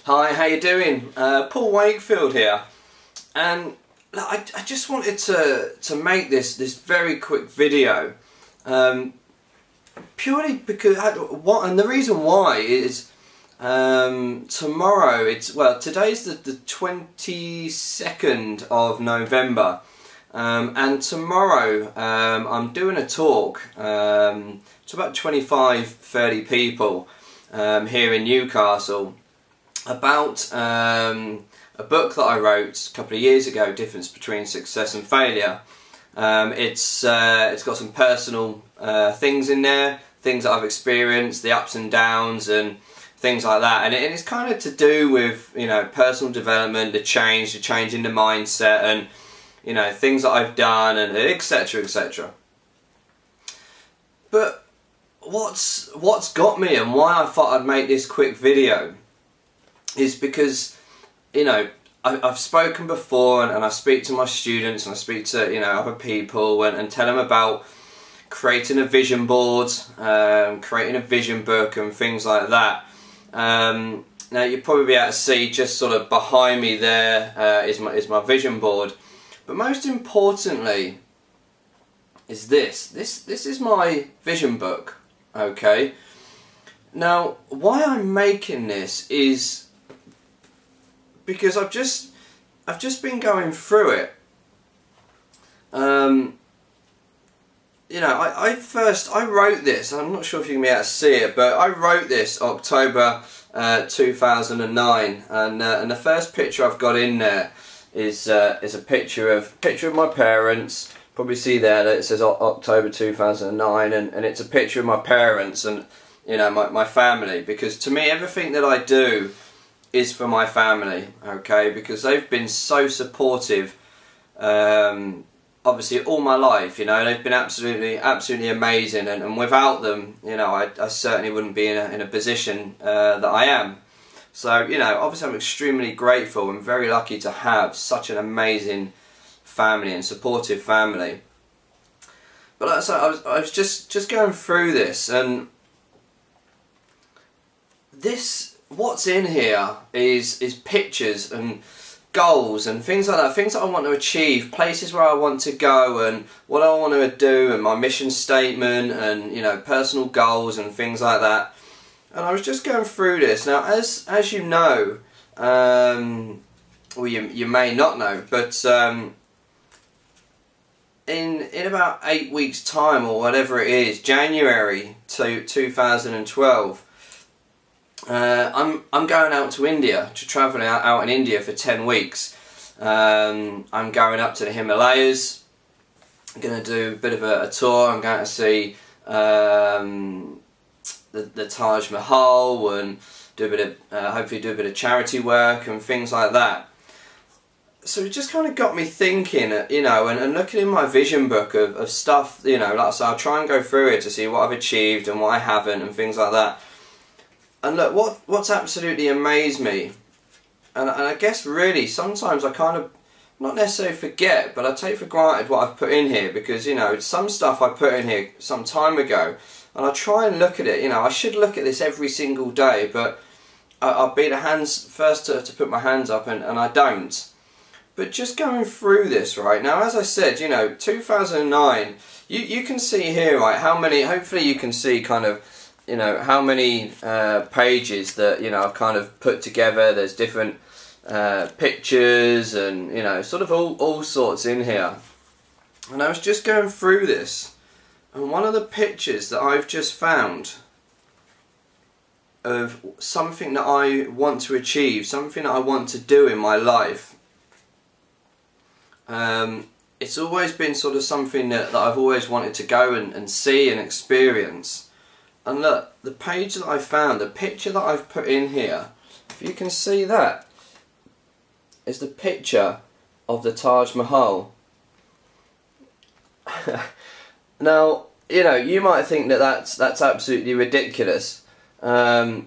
Hi, how you doing? Paul Wakefield here, and I just wanted to make this very quick video, purely because and the reason why is tomorrow. Today's the 22nd of November, and tomorrow I'm doing a talk to about 25-30 people here in Newcastle about a book that I wrote a couple of years ago, Difference Between Success and Failure. It's got some personal things in there, things that I've experienced, the ups and downs and things like that, and it's kind of to do with, you know, personal development, the change in the mindset, and, you know, things that I've done, and etc, etc. But what's got me and why I thought I'd make this quick video is because, you know, I've spoken before, and I speak to my students, and I speak to, you know, other people, and tell them about creating a vision board, creating a vision book and things like that. Now you'll probably be able to see just sort of behind me there is my vision board, but most importantly is this is my vision book. Okay, now why I'm making this is because I've just been going through it. You know, I wrote this, I'm not sure if you can be able to see it, but I wrote this October 2009, and the first picture I've got in there is a picture of my parents. Probably see there that it says October 2009, and it's a picture of my parents and, you know, my family, because to me everything that I do is for my family, okay, because they've been so supportive, obviously all my life, you know. They've been absolutely amazing, and without them, you know, I certainly wouldn't be in a position that I am. So, you know, obviously I'm extremely grateful and very lucky to have such an amazing family and supportive family. But like I said, I was just going through this, and what's in here is pictures and goals and things like that, things that I want to achieve, places where I want to go and what I want to do, and my mission statement, and, you know, personal goals and things like that. And I was just going through this. Now, as you know, well, you may not know, but in about 8 weeks' time, or whatever it is, January 2012, I'm going out to India, to travel out in India for 10 weeks. I'm going up to the Himalayas. I'm going to do a bit of a tour. I'm going to see the Taj Mahal, and do a bit of hopefully do a bit of charity work and things like that. So it just kind of got me thinking, you know, and looking in my vision book of stuff, you know, like I said, I'll try and go through it to see what I've achieved and what I haven't and things like that. And look, what's absolutely amazed me, and I guess really sometimes I kind of, not necessarily forget, but I take for granted what I've put in here, because, you know, some stuff I put in here some time ago, and I try and look at it, you know, I should look at this every single day, but I'll be the first to put my hands up, and I don't. But just going through this right now, as I said, you know, 2009, you can see here, right, how many, hopefully you can see kind of, you know, how many pages that, you know, I've kind of put together. There's different pictures and, you know, sort of all sorts in here. And I was just going through this, and one of the pictures that I've just found of something that I want to achieve, something that I want to do in my life, it's always been sort of something that I've always wanted to go and see and experience. And look, the page that I found, the picture that I've put in here, if you can see that, is the picture of the Taj Mahal. Now, you know, you might think that that's absolutely ridiculous, but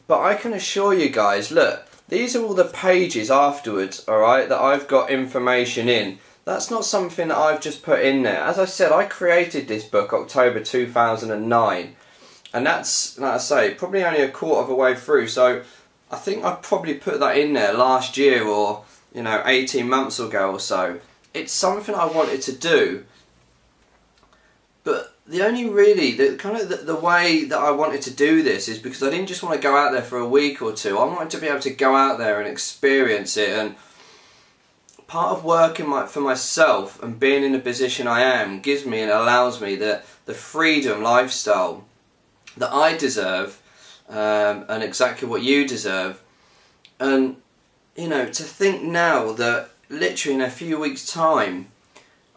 I can assure you guys, look, these are all the pages afterwards, alright, that I've got information in. That's not something that I've just put in there. As I said, I created this book October 2009. And that's, like I say, probably only a quarter of a way through. So I think I probably put that in there last year, or 18 months ago or so. It's something I wanted to do, but the way that I wanted to do this is because I didn't just want to go out there for a week or two. I wanted to be able to go out there and experience it, and part of working for myself and being in the position I am gives me and allows me the freedom lifestyle that I deserve, and exactly what you deserve. And to think now that literally in a few weeks' time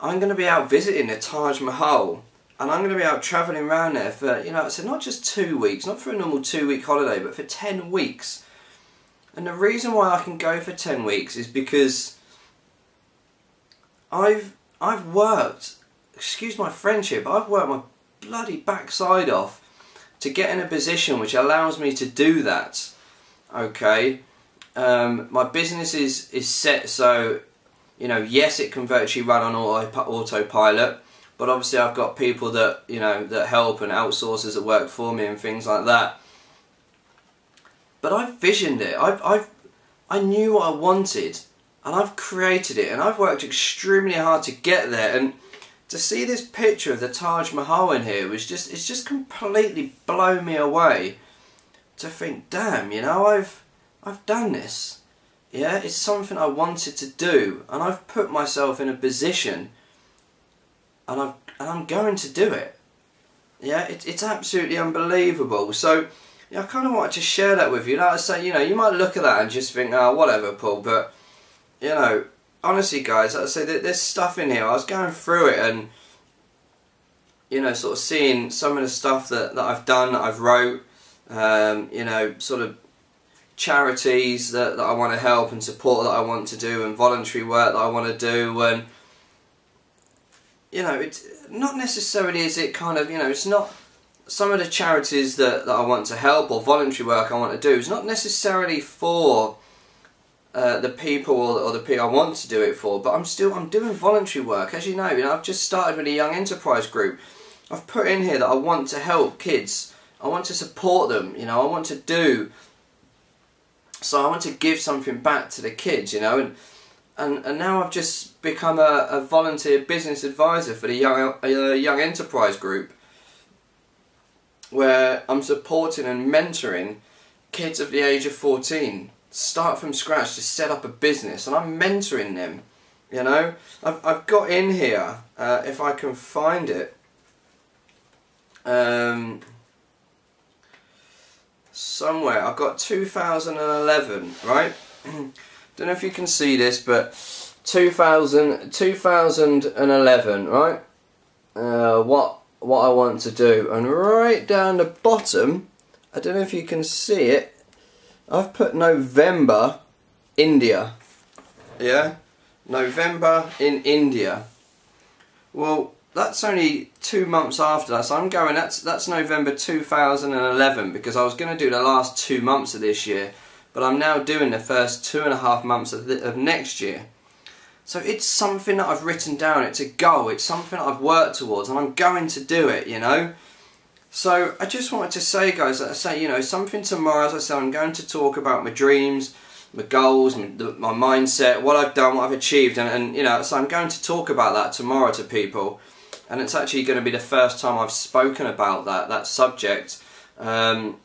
I'm going to be out visiting the Taj Mahal, and I'm going to be out travelling around there for, so not just 2 weeks, not for a normal 2-week holiday, but for 10 weeks. And the reason why I can go for 10 weeks is because I've worked, excuse my friendship, I've worked my bloody backside off to get in a position which allows me to do that. Okay, my business is set so, yes, it can virtually run on autopilot, but obviously I've got people that that help, and outsourcers that work for me and things like that. But I've visioned it. I knew what I wanted, and I've created it, and I've worked extremely hard to get there. And to see this picture of the Taj Mahal in here it's just completely blown me away. To think, damn, I've done this. Yeah, it's something I wanted to do, and I've put myself in a position, and I'm going to do it. Yeah, it's absolutely unbelievable. So I kind of wanted to share that with you. Like I say, you might look at that and just think, oh, whatever, Paul, but honestly, guys, like I say, there's stuff in here. I was going through it and, sort of seeing some of the stuff that I've done, that I've wrote, sort of charities that I want to help and support that I want to do, and voluntary work that I want to do, and, it's not necessarily is it kind of, it's not, some of the charities that I want to help or voluntary work I want to do, it's not necessarily for the people or the people I want to do it for, but I'm doing voluntary work. As you know, I've just started with a young enterprise group. I've put in here that I want to help kids. I want to support them. I want to do. So I want to give something back to the kids. And now I've just become a volunteer business advisor for the young enterprise group, where I'm supporting and mentoring kids of the age of 14. Start from scratch to set up a business, and I'm mentoring them. I've got in here, if I can find it, somewhere. I've got 2011, right? Don't know if you can see this, but 2011, right? What I want to do, and right down the bottom, I don't know if you can see it, I've put November, India. Yeah? November in India. Well, that's only 2 months after that, so I'm going, that's November 2011, because I was going to do the last 2 months of this year, but I'm now doing the first 2.5 months of next year. So it's something that I've written down, it's a goal, it's something that I've worked towards, and I'm going to do it, So I just wanted to say, guys, that I say, something tomorrow, as I say, I'm going to talk about my dreams, my goals, my mindset, what I've done, what I've achieved, and so I'm going to talk about that tomorrow to people, and it's actually going to be the first time I've spoken about that subject, and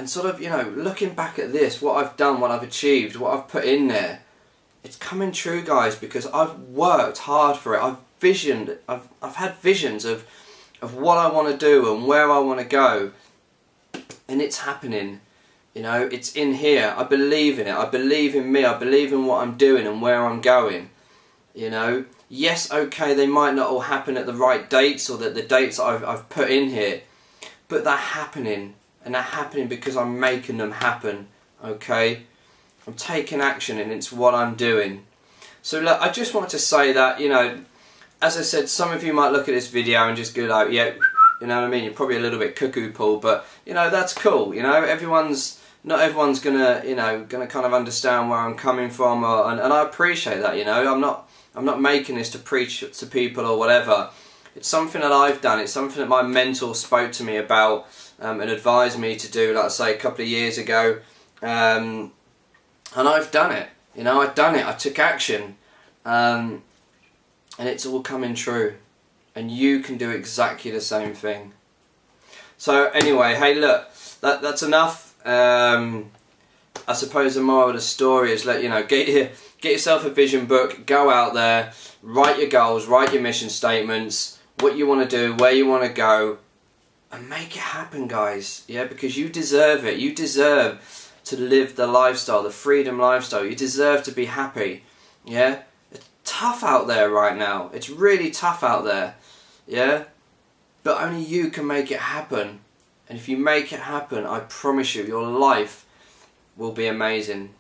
sort of, looking back at this, what I've done, what I've achieved, what I've put in there, it's coming true, guys, because I've worked hard for it. I've had visions of what I want to do and where I want to go, and it's happening. It's in here. I believe in it. I believe in me. I believe in what I'm doing and where I'm going. Yes, okay, they might not all happen at the right dates, or the dates that I've put in here, but they're happening, and they're happening because I'm making them happen. Okay, I'm taking action, and it's what I'm doing. So look, I just wanted to say that, as I said, some of you might look at this video and just go like, yeah, you know what I mean, you're probably a little bit cuckoo, Paul, but, that's cool, not everyone's gonna, gonna kind of understand where I'm coming from, and I appreciate that, I'm not making this to preach to people or whatever. It's something that I've done, it's something that my mentor spoke to me about, and advised me to do, like I say, a couple of years ago, And I've done it. You know, I've done it. I took action. And it's all coming true. And you can do exactly the same thing. So anyway, hey, look, that's enough. I suppose the moral of the story is, let you know, get yourself a vision book, go out there, write your goals, write your mission statements, what you want to do, where you want to go, and make it happen, guys. Yeah, because you deserve it. You deserve to live the lifestyle, the freedom lifestyle. You deserve to be happy. Yeah, it's tough out there right now. It's really tough out there. Yeah, but only you can make it happen. And if you make it happen, I promise you, your life will be amazing.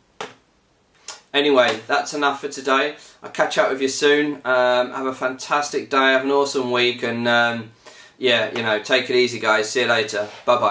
Anyway, that's enough for today. I'll catch up with you soon. Have a fantastic day. Have an awesome week. And yeah, you know, take it easy, guys. See you later. Bye-bye.